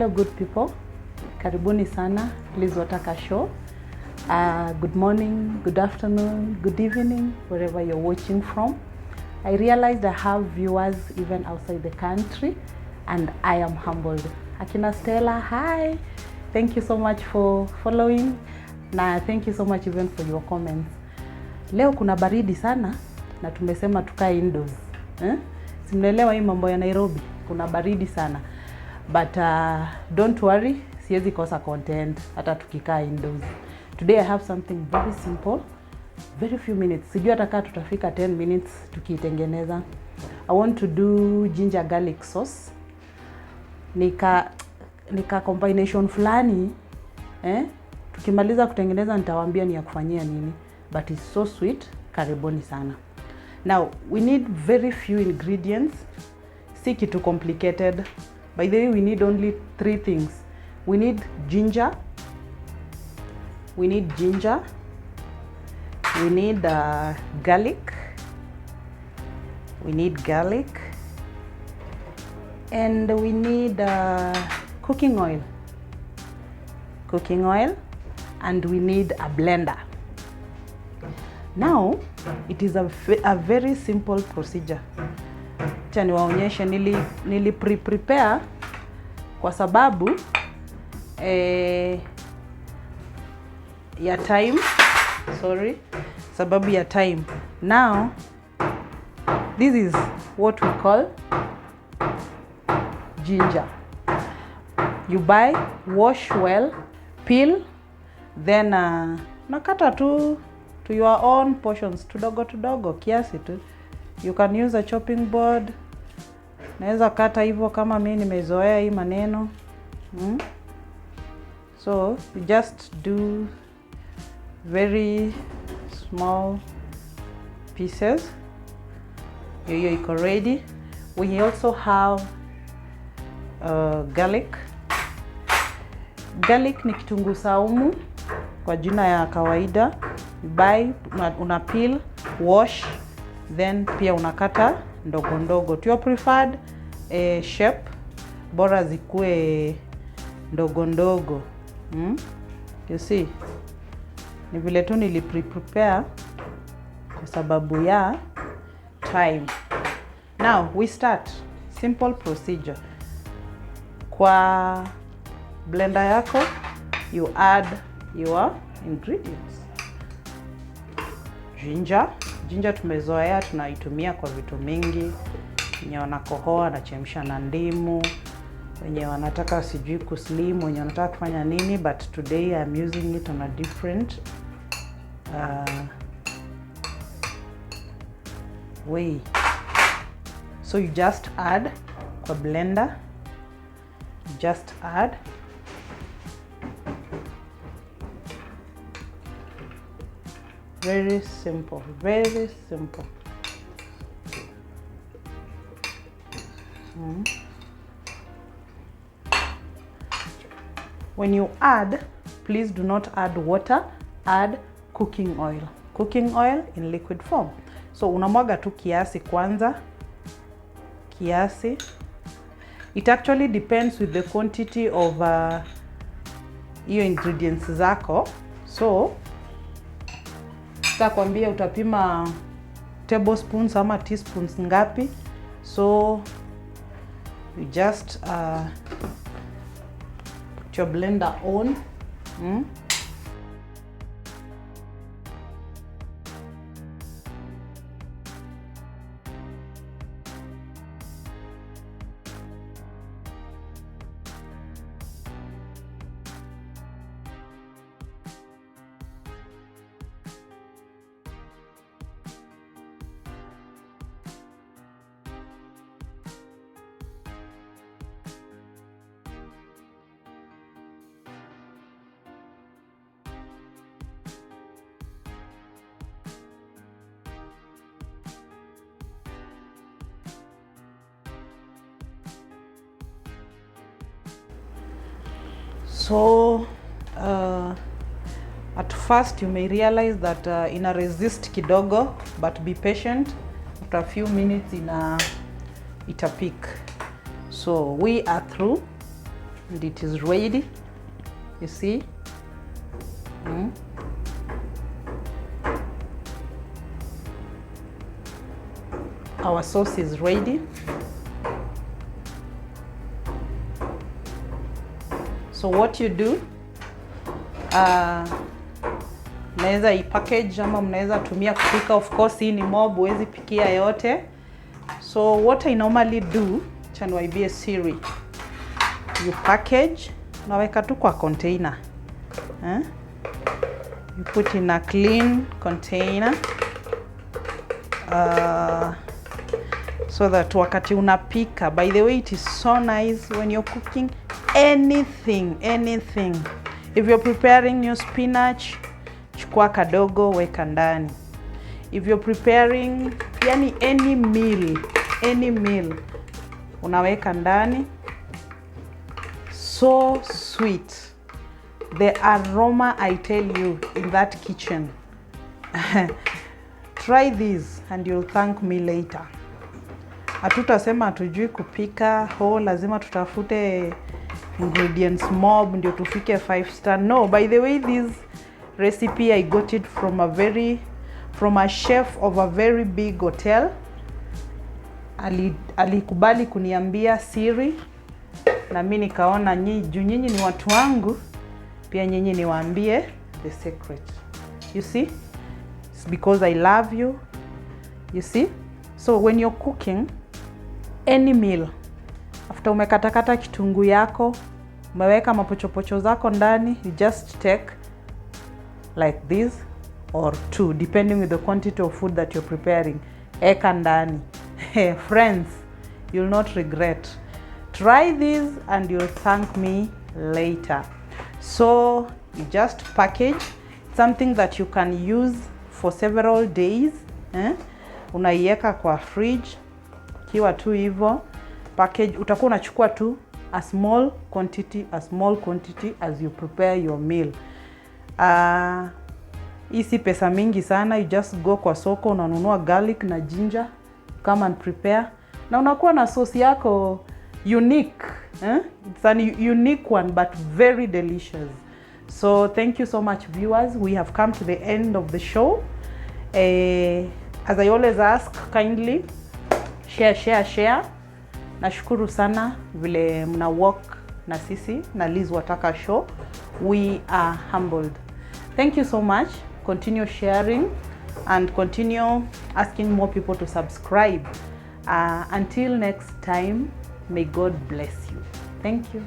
Hello good people, karibuni sana Liz Wataka show. Good morning, good afternoon, good evening, wherever you're watching from. I realized I have viewers even outside the country and I am humbled. Akina Stella, hi. Thank you so much for following. Na thank you so much even for your comments. Leo kuna baridi sana na tumesema tukae indoors. Simnaelewa hii mambo ya Nairobi, kuna baridi sana. But don't worry, siwezi kosa content hata tukikaa indoors. Today I have something very simple, very few minutes. Sijui hata tutafika 10 minutes tukitengeneza. I want to do ginger garlic sauce. Nika combination fulani, tukimaliza kutengeneza nitawaambia ni ya kufanyia nini, but it's so sweet. Karibuni sana. Now we need very few ingredients, si kitu complicated. By the way, we need only 3 things. We need ginger, we need garlic, and we need cooking oil, and we need a blender. Now it is a very simple procedure. Acha niwaonyeshe. Nili prepare kwa sababu ya time. Sababu ya time. Now this is what we call ginger. You buy, wash well, peel, then nakata tu to your own portions, tudogo kiasi tu. You can use a chopping board. Naweza kata hivyo kama mimi nimezoea hii maneno. So you just do very small pieces. Hiyo iko ready. We also have garlic. Garlic ni kitunguu saumu kwa jina ya kawaida. Buy, una peel, wash, then pia unakata ndogo to your preferred shape, bora zikue ndogo. You see, ni vile tu nili prepare kwa sababu ya time. Now we start. Simple procedure. Kwa blender yako you add your ingredients. Ginger tumezoea, tunaitumia kwa vitu mingi. Wenye wanakohoa na chemsha na ndimu, wenye wanataka sijui kuslim, wenye wanataka kufanya nini, but today I'm using it on a different way. So you just add kwa blender, just add. Very simple. When you add, please do not add water, add cooking oil. Cooking oil in liquid form. So unamwaga tu kiasi kwanza. Kiasi. It actually depends with the quantity of your ingredients zako. So sitakwambia utapima tablespoons ama teaspoons ngapi. So you just put your blender on. So at first you may realize that ina resist kidogo, but be patient. After a few minutes ita peak. So we are through. and it is ready. You see? Our sauce is ready. So what you do, mnaweza ipackage ama mnaweza tumia kupika. Of course hii ni mob, huwezi pikia yote. So what I normally do, cha niwaibie siri, you package, unaweka tu kwa container. You put in a clean container so that wakati unapika, by the way, it is so nice when you're cooking anything. If you're preparing new spinach, chukua kadogo weka ndani. If you're preparing yani any meal unaweka ndani. So sweet. The aroma, I tell you, in that kitchen. Try this and you'll thank me later. Hatutasema hatujui kupika, lazima tutafute ingredients mob ndio tufike 5 star. No, by the way, this recipe I got it from a chef of a very big hotel. Alikubali kuniambia siri, na mimi nikaona nyinyi ni watu wangu, pia nyinyi niwaambie the secret. You see? It's because I love you. You see? So when you're cooking any meal, after umekatakata kitunguu yako, umeweka mapochopocho zako ndani, you just take like this or 2 depending with the quantity of food that you're preparing. Eka ndani. Friends, you'll not regret. Try this and you'll thank me later. So you just package something that you can use for several days. Unaiweka kwa fridge kiwa tu hivyo. Package, utakuwa unachukua tu a small quantity as you prepare your meal. Isi pesa mingi sana. You just go kwa soko, unanunua garlic na ginger, come and prepare, na unakuwa na sauce yako unique. It's an unique one but very delicious. So thank you so much, viewers. We have come to the end of the show. As I always ask, kindly share. Nashukuru sana vile mna work na sisi na Liz Wataka Show. We are humbled. Thank you so much. Continue sharing and continue asking more people to subscribe. Until next time, may God bless you. Thank you.